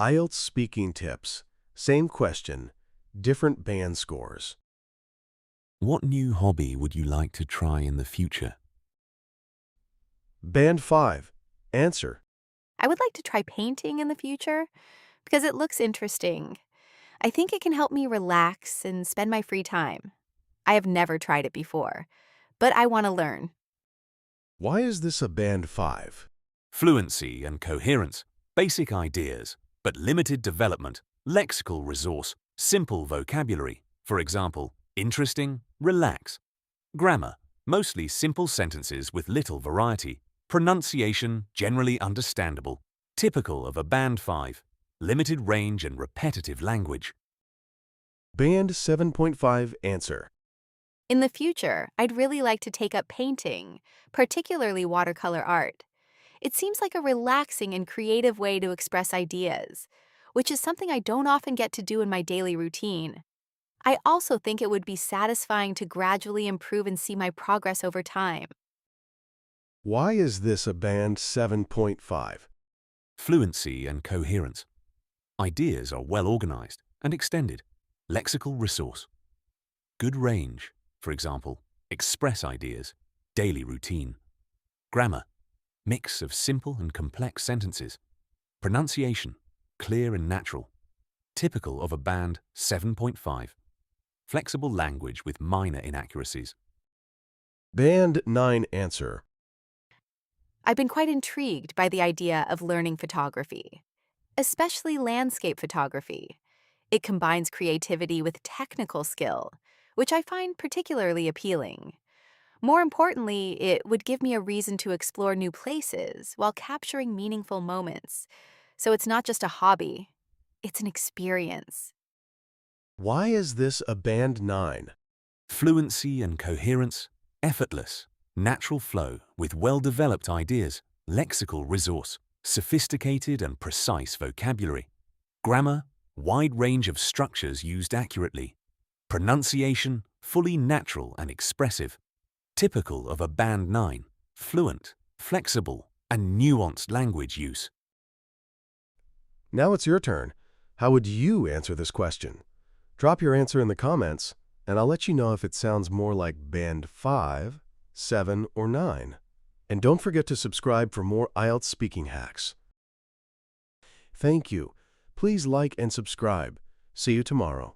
IELTS speaking tips. Same question, different band scores. What new hobby would you like to try in the future? Band 5. Answer. I would like to try painting in the future because it looks interesting. I think it can help me relax and spend my free time. I have never tried it before, but I want to learn. Why is this a Band 5? Fluency and coherence, basic ideas, but limited development, lexical resource, simple vocabulary, for example, interesting, relax. Grammar, mostly simple sentences with little variety. Pronunciation, generally understandable, typical of a Band 5, limited range and repetitive language. Band 7.5. Answer. In the future, I'd really like to take up painting, particularly watercolor art. It seems like a relaxing and creative way to express ideas, which is something I don't often get to do in my daily routine. I also think it would be satisfying to gradually improve and see my progress over time. Why is this a Band 7.5? Fluency and coherence. Ideas are well organized and extended. Lexical resource. Good range, for example, express ideas, daily routine. Grammar, mix of simple and complex sentences. Pronunciation, clear and natural, typical of a Band 7.5. Flexible language with minor inaccuracies. Band 9. Answer. I've been quite intrigued by the idea of learning photography, especially landscape photography. It combines creativity with technical skill, which I find particularly appealing. More importantly, it would give me a reason to explore new places while capturing meaningful moments. So it's not just a hobby, it's an experience. Why is this a Band 9? Fluency and coherence, effortless, natural flow with well-developed ideas, lexical resource, sophisticated and precise vocabulary. Grammar, wide range of structures used accurately. Pronunciation, fully natural and expressive. Typical of a Band 9, fluent, flexible, and nuanced language use. Now it's your turn. How would you answer this question? Drop your answer in the comments, and I'll let you know if it sounds more like Band 5, 7, or 9. And don't forget to subscribe for more IELTS speaking hacks. Thank you. Please like and subscribe. See you tomorrow.